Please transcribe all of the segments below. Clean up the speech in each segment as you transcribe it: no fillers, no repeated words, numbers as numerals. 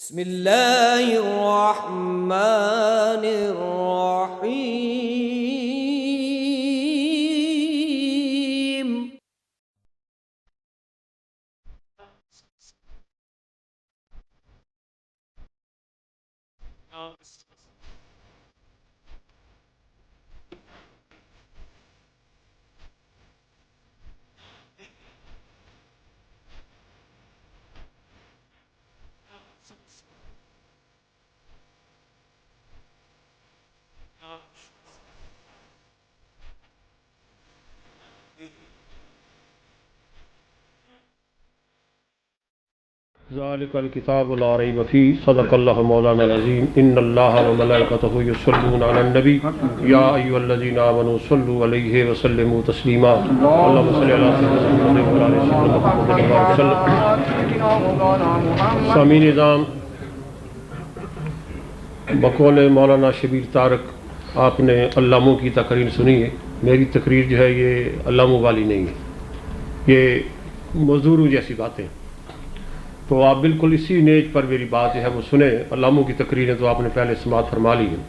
بسم اللہ الرحمن الرحیم۔ ذالک الکتاب لا ریب فیہ صدق اللہ مولانا العظیم ان اللہ وملائکتہ یصلون علی النبی یا ایھا الذین آمنوا صلوا علیہ وسلموا تسلیما اللہم صل علی سیدنا محمد وعلی آل سیدنا محمد وسلم۔ سامعین نظام، بقول مولانا شبیر طارق آپ نے علاموں کی تقریر سنی ہے۔ میری تقریر جو ہے یہ علاموں والی نہیں ہے، یہ مزدوروں جیسی باتیں، تو آپ بالکل اسی نیج پر میری بات جو ہے وہ سنیں۔ علاموں کی تقریریں تو آپ نے پہلے سماعت فرما لی ہیں۔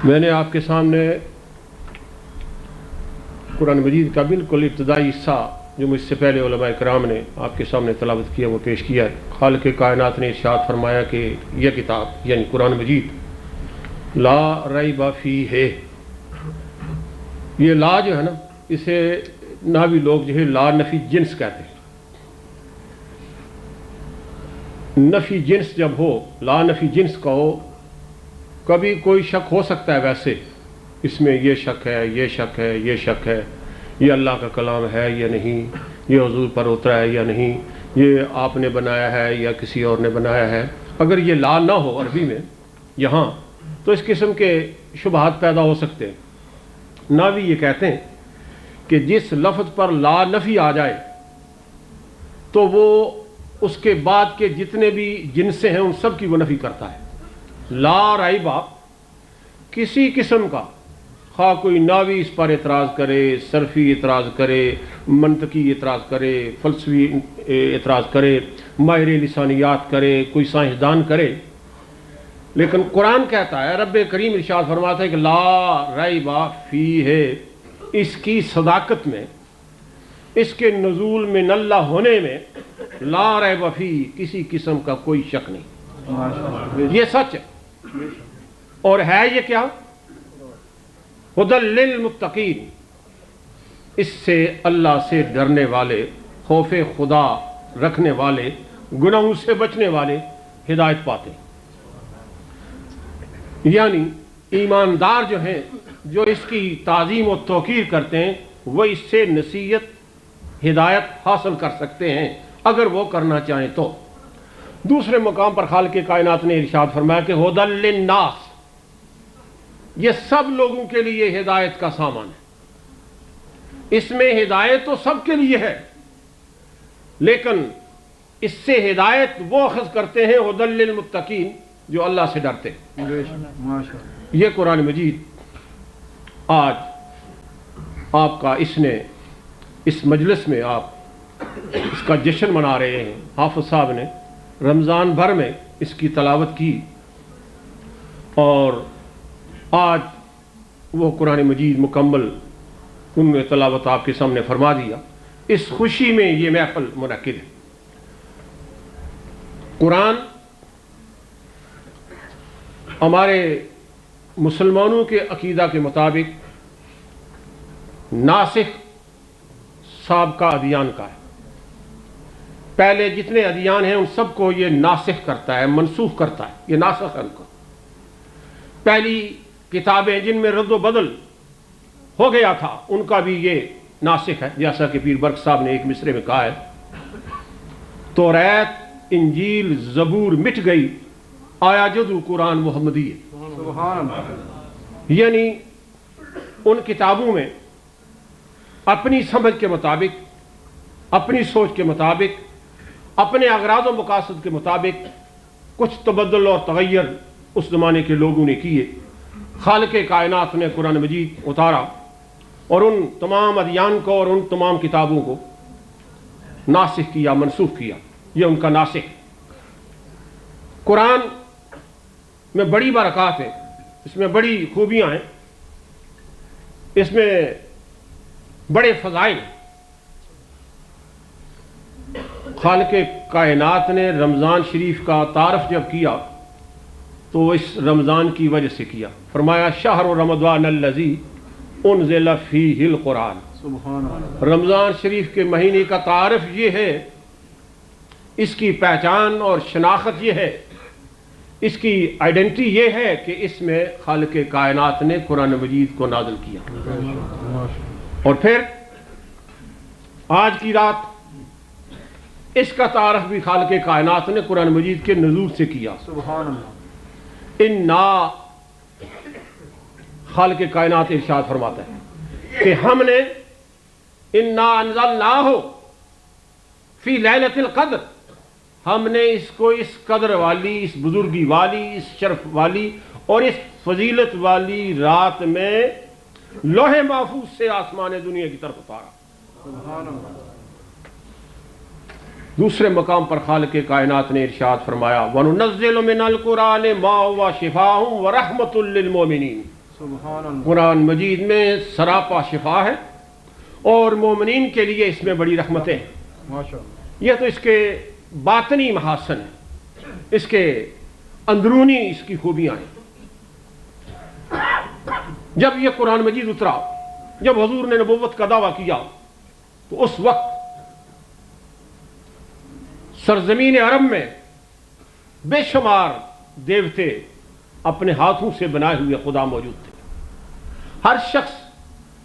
میں نے آپ کے سامنے قرآن مجید کا بالکل ابتدائی حصہ جو مجھ سے پہلے علماء کرام نے آپ کے سامنے تلاوت کیا وہ پیش کیا ہے۔ خالق کائنات نے ارشاد فرمایا کہ یہ کتاب یعنی قرآن مجید لا ریب فیہ ہے۔ یہ لا جو ہے نا، اسے نحوی لوگ جو ہے لا نفی جنس کہتے ہیں۔ نفی جنس جب ہو، لا نفی جنس کا ہو، کبھی کوئی شک ہو سکتا ہے، ویسے اس میں یہ شک ہے، یہ شک ہے، یہ شک ہے، یہ اللہ کا کلام ہے یا نہیں، یہ حضور پر اترا ہے یا نہیں، یہ آپ نے بنایا ہے یا کسی اور نے بنایا ہے۔ اگر یہ لا نہ ہو عربی میں یہاں تو اس قسم کے شبہات پیدا ہو سکتے ہیں۔ ناوی یہ کہتے ہیں کہ جس لفظ پر لا نفی آ جائے تو وہ اس کے بعد کے جتنے بھی جنسیں ہیں ان سب کی وہ نفی کرتا ہے۔ لا ریبہ کسی قسم کا، خواہ کوئی ناوی اس پر اعتراض کرے، صرفی اعتراض کرے، منطقی اعتراض کرے، فلسفی اعتراض کرے، ماہر لسانیات کرے، کوئی سائنسدان کرے، لیکن قرآن کہتا ہے، رب کریم ارشاد فرماتا ہے کہ لا ریبہ فیہ ہے، اس کی صداقت میں، اس کے نزول میں، نلہ ہونے میں لا ریب فیہ کسی قسم کا کوئی شک نہیں۔ یہ سچ ہے، اور ہے یہ کیا؟ ہدی للمتقین، اس سے اللہ سے ڈرنے والے، خوف خدا رکھنے والے، گناہوں سے بچنے والے ہدایت پاتے ہیں۔ یعنی ایماندار جو ہیں، جو اس کی تعظیم و توقیر کرتے ہیں، وہ اس سے نصیحت، ہدایت حاصل کر سکتے ہیں اگر وہ کرنا چاہیں تو۔ دوسرے مقام پر خالق کائنات نے ارشاد فرمایا کہ ہدی للناس، یہ سب لوگوں کے لیے ہدایت کا سامان ہے۔ اس میں ہدایت تو سب کے لیے ہے، لیکن اس سے ہدایت وہ اخذ کرتے ہیں ہدی للمتقین جو اللہ سے ڈرتے ہیں۔ یہ قرآن مجید آج آپ کا اس مجلس میں آپ اس کا جشن منا رہے ہیں۔ حافظ صاحب نے رمضان بھر میں اس کی تلاوت کی، اور آج وہ قرآن مجید مکمل ان میں تلاوت آپ کے سامنے فرما دیا۔ اس خوشی میں یہ محفل منعقد ہے۔ قرآن ہمارے مسلمانوں کے عقیدہ کے مطابق ناسخ سابقہ ادیان کا ہے۔ پہلے جتنے ادیان ہیں ان سب کو یہ ناسخ کرتا ہے، منسوخ کرتا ہے، یہ ناسخ ہے ان کو۔ پہلی کتابیں جن میں رد و بدل ہو گیا تھا ان کا بھی یہ ناسخ ہے، جیسا کہ پیر برق صاحب نے ایک مصرے میں کہا ہے، توریت، انجیل، زبور مٹ گئی، آیا جدو قرآن محمدی ہے۔ یعنی ان کتابوں میں اپنی سمجھ کے مطابق، اپنی سوچ کے مطابق، اپنے اغراض و مقاصد کے مطابق کچھ تبدل اور تغیر اس زمانے کے لوگوں نے کیے۔ خالق کائنات نے قرآن مجید اتارا اور ان تمام ادیان کو اور ان تمام کتابوں کو ناسخ کیا، منسوخ کیا۔ یہ ان کا ناسخ۔ قرآن میں بڑی برکات ہیں، اس میں بڑی خوبیاں ہیں، اس میں بڑے فضائل ہیں۔ خالق کائنات نے رمضان شریف کا تعارف جب کیا تو اس رمضان کی وجہ سے کیا، فرمایا شہر رمضان الذی انزل فیہ القرآن۔ سبحان اللہ۔ رمضان شریف کے مہینے کا تعارف یہ ہے، اس کی پہچان اور شناخت یہ ہے، اس کی آئیڈینٹی یہ ہے کہ اس میں خالق کائنات نے قرآن مجید کو نازل کیا۔ اور پھر آج کی رات اس کا تعارف بھی خالق کائنات نے قرآن مجید کے نزول سے کیا۔ سبحان اللہ۔ انا، خالق کائنات ارشاد فرماتا ہے کہ ہم نے انا انزلناہ فی لیلۃ القدر، ہم نے اس کو اس قدر والی، اس بزرگی والی، اس شرف والی اور اس فضیلت والی رات میں لوح محفوظ سے آسمان دنیا کی طرف اتارا۔ سبحان اللہ۔ دوسرے مقام پر خالق کائنات نے ارشاد فرمایا وَنُنَزِّلُ مِنَ الْقُرْآنِ مَا هُوَ شِفَاءٌ وَرَحْمَةٌ لِّلْمُؤْمِنِينَ۔ سبحان اللہ۔ قرآن مجید میں سراپا شفا ہے اور مومنین کے لیے اس میں بڑی رحمتیں ہیں۔ ماشاء اللہ۔ یہ تو اس کے باطنی محاسن ہیں، اس کے اندرونی اس کی خوبیاں ہیں۔ جب یہ قرآن مجید اترا، جب حضور نے نبوت کا دعویٰ کیا تو اس وقت سرزمین عرب میں بے شمار دیوتے اپنے ہاتھوں سے بنائے ہوئے خدا موجود تھے۔ ہر شخص،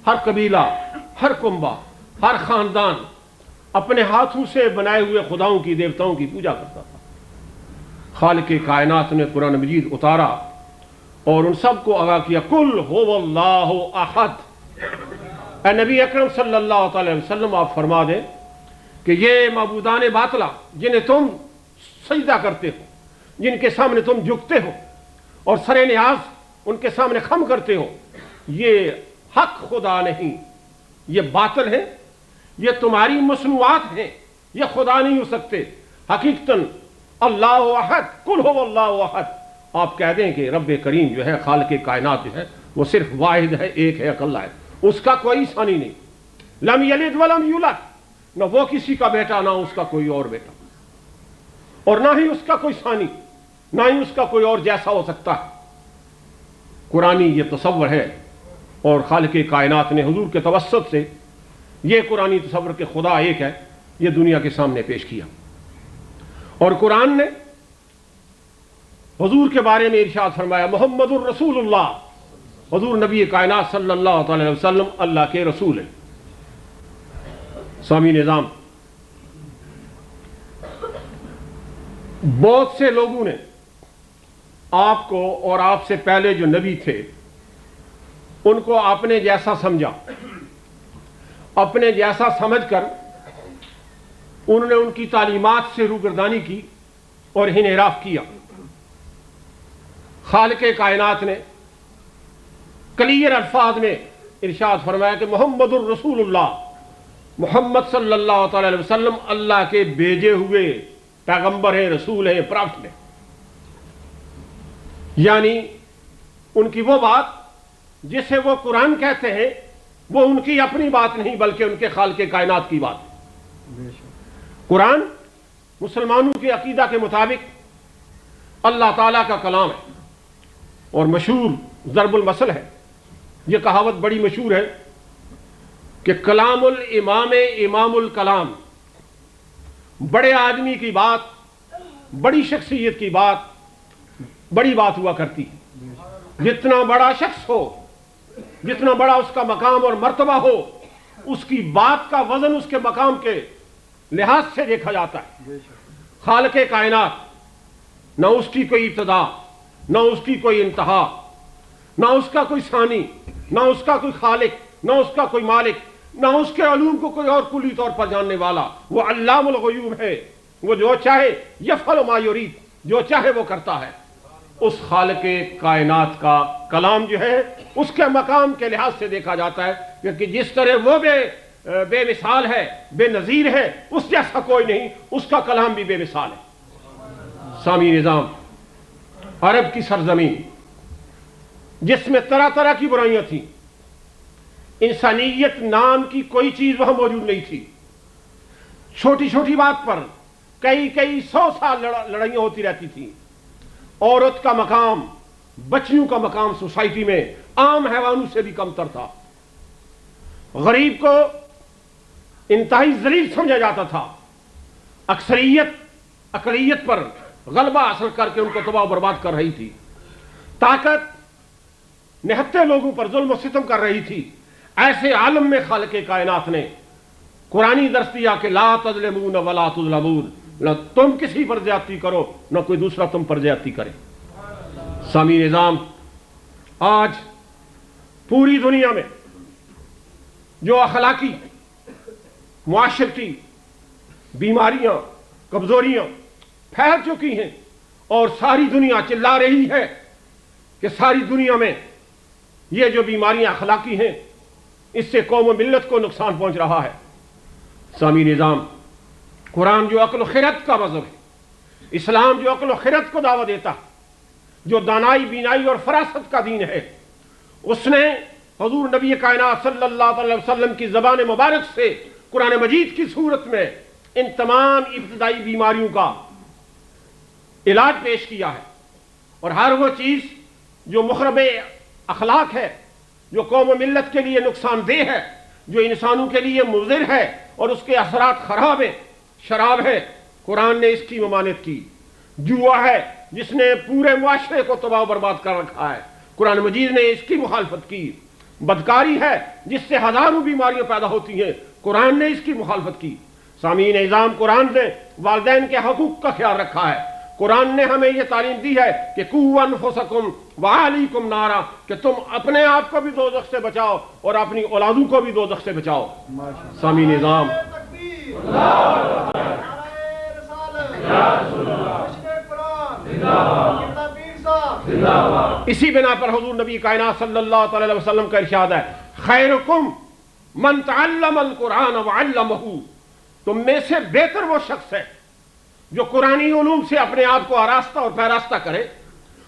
ہر قبیلہ، ہر کنبہ، ہر خاندان اپنے ہاتھوں سے بنائے ہوئے خداؤں کی، دیوتاؤں کی پوجا کرتا تھا۔ خالق کائنات نے قرآن مجید اتارا اور ان سب کو آگاہ کیا قل هو اللہ احد۔ اے نبی اکرم صلی اللہ تعالی وسلم آپ فرما دیں کہ یہ معبودان باطلہ جنہیں تم سجدہ کرتے ہو، جن کے سامنے تم جھکتے ہو اور سر نیاز ان کے سامنے خم کرتے ہو، یہ حق خدا نہیں، یہ باطل ہے، یہ تمہاری مصنوعات ہیں، یہ خدا نہیں ہو سکتے۔ حقیقتاً اللہ احد، قل هو اللہ احد، آپ کہہ دیں کہ رب کریم جو ہے، خالق کائنات جو ہے، وہ صرف واحد ہے، ایک ہے، اکلا ہے، اس کا کوئی ثانی نہیں۔ لم یلد ولم یولد، نہ وہ کسی کا بیٹا، نہ اس کا کوئی اور بیٹا، اور نہ ہی اس کا کوئی ثانی، نہ ہی اس کا کوئی اور جیسا ہو سکتا ہے۔ قرآنی یہ تصور ہے اور خالق کائنات نے حضور کے توسط سے یہ قرآنی تصور کہ خدا ایک ہے، یہ دنیا کے سامنے پیش کیا۔ اور قرآن نے حضور کے بارے میں ارشاد فرمایا محمد الرسول اللہ، حضور نبی کائنات صلی اللہ تعالی علیہ وسلم اللہ کے رسول ہیں۔ سامی نظام، بہت سے لوگوں نے آپ کو اور آپ سے پہلے جو نبی تھے ان کو اپنے جیسا سمجھا، اپنے جیسا سمجھ کر انہوں نے ان کی تعلیمات سے روگردانی کی اور انحراف کیا۔ خالق کائنات نے کلیئر الفاظ میں ارشاد فرمایا کہ محمد الرسول اللہ، محمد صلی اللہ تعالی علیہ وسلم اللہ کے بھیجے ہوئے پیغمبر ہیں، رسول ہیں، پرافٹ ہیں۔ یعنی ان کی وہ بات جسے وہ قرآن کہتے ہیں وہ ان کی اپنی بات نہیں بلکہ ان کے خالق کائنات کی بات ہے۔ قرآن مسلمانوں کے عقیدہ کے مطابق اللہ تعالیٰ کا کلام ہے اور مشہور ضرب المثل ہے، یہ کہاوت بڑی مشہور ہے کہ کلام الامام امام الکلام، بڑے آدمی کی بات، بڑی شخصیت کی بات بڑی بات ہوا کرتی ہے۔ جتنا بڑا شخص ہو، جتنا بڑا اس کا مقام اور مرتبہ ہو، اس کی بات کا وزن اس کے مقام کے لحاظ سے دیکھا جاتا ہے۔ خالق کائنات، نہ اس کی کوئی ابتدا، نہ اس کی کوئی انتہا، نہ اس کا کوئی ثانی، نہ اس کا کوئی خالق، نہ اس کا کوئی مالک، نہ اس کے علوم کو کوئی اور کلی طور پر جاننے والا، وہ علام الغیوب ہے، وہ جو چاہے یفعل ما یرید، جو چاہے وہ کرتا ہے۔ اس خالق کائنات کا کلام جو ہے اس کے مقام کے لحاظ سے دیکھا جاتا ہے، کیونکہ جس طرح وہ بے مثال ہے، بے نظیر ہے، اس جیسا کوئی نہیں، اس کا کلام بھی بے مثال ہے۔ سامی نظام، عرب کی سرزمین جس میں طرح طرح کی برائیاں تھیں، انسانیت نام کی کوئی چیز وہاں موجود نہیں تھی. چھوٹی چھوٹی بات پر کئی 100 سال لڑائیاں ہوتی رہتی تھیں. عورت کا مقام، بچیوں کا مقام سوسائٹی میں عام حیوانوں سے بھی کم تر تھا. غریب کو انتہائی ذلیل سمجھا جاتا تھا. اکثریت اقلیت پر غلبہ حاصل کر کے ان کو تباہ و برباد کر رہی تھی. طاقت نہتے لوگوں پر ظلم و ستم کر رہی تھی. ایسے عالم میں خالق کائنات نے قرآنی درس دیا کہ لا تظلمون ولا تظلمون، نہ تم کسی پر زیادتی کرو نہ کوئی دوسرا تم پر زیادتی کرے. سامعین نظام، آج پوری دنیا میں جو اخلاقی، معاشرتی بیماریاں، کمزوریاں پھیل چکی ہیں اور ساری دنیا چلا رہی ہے کہ ساری دنیا میں یہ جو بیماریاں اخلاقی ہیں اس سے قوم و ملت کو نقصان پہنچ رہا ہے. سامعین نظام، قرآن جو عقل و خرد کا مذہب ہے، اسلام جو عقل و خرد کو دعوت دیتا ہے، جو دانائی، بینائی اور فراست کا دین ہے، اس نے حضور نبی کائنات صلی اللہ علیہ وسلم کی زبان مبارک سے قرآن مجید کی صورت میں ان تمام ابتدائی بیماریوں کا علاج پیش کیا ہے. اور ہر وہ چیز جو مخرب اخلاق ہے، جو قوم و ملت کے لیے نقصان دہ ہے، جو انسانوں کے لیے مضر ہے اور اس کے اثرات خراب ہیں، شراب ہے، قرآن نے اس کی ممانعت کی. جوا ہے جس نے پورے معاشرے کو تباہ و برباد کر رکھا ہے، قرآن مجید نے اس کی مخالفت کی. بدکاری ہے جس سے ہزاروں بیماریاں پیدا ہوتی ہیں، قرآن نے اس کی مخالفت کی. سامعین نظام، قرآن نے والدین کے حقوق کا خیال رکھا ہے. قرآن نے ہمیں یہ تعلیم دی ہے کہ قوا انفسکم وعلیکم نارا، کہ تم اپنے آپ کو بھی دوزخ سے بچاؤ اور اپنی اولادوں کو بھی دوزخ سے بچاؤ. سامعین نظام، اسی بنا پر حضور نبی کائنات صلی اللہ علیہ وسلم کا ارشاد ہے، خیرکم من تعلم القرآن وعلمہ، تم میں سے بہتر وہ شخص ہے جو قرآنی علوم سے اپنے آپ کو آراستہ اور پیراستہ کرے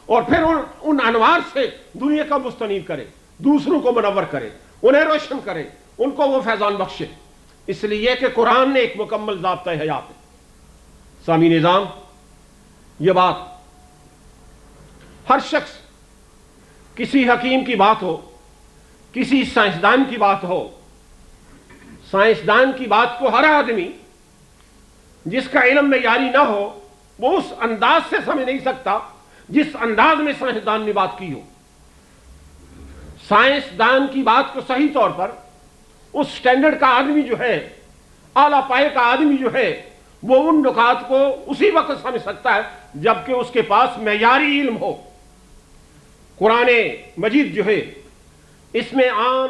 اور پھر ان انوار سے دنیا کا مستنیر کرے، دوسروں کو منور کرے، انہیں روشن کرے، ان کو وہ فیضان بخشے، اس لیے کہ قرآن نے ایک مکمل ضابطہ حیات ہے. سامعین نظام، یہ بات ہر شخص، کسی حکیم کی بات ہو، کسی سائنسدان کی بات ہو، سائنسدان کی بات کو ہر آدمی جس کا علم معیاری نہ ہو وہ اس انداز سے سمجھ نہیں سکتا جس انداز میں سائنسدان نے بات کی ہو. سائنسدان کی بات کو صحیح طور پر اس سٹینڈرڈ کا آدمی جو ہے، اعلیٰ پائے کا آدمی جو ہے، وہ ان نکات کو اسی وقت سمجھ سکتا ہے جبکہ اس کے پاس معیاری علم ہو. قرآن مجید جو ہے اس میں عام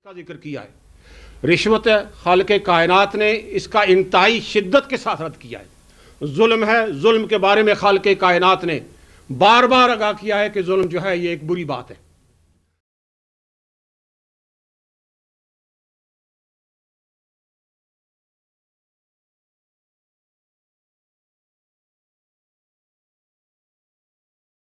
کا ذکر کیا ہے. رشوت خالق کائنات نے اس کا انتہائی شدت کے ساتھ رد کیا ہے. ظلم ہے، ظلم کے بارے میں خالق کائنات نے بار بار آگاہ کیا ہے کہ ظلم جو ہے یہ ایک بری بات ہے.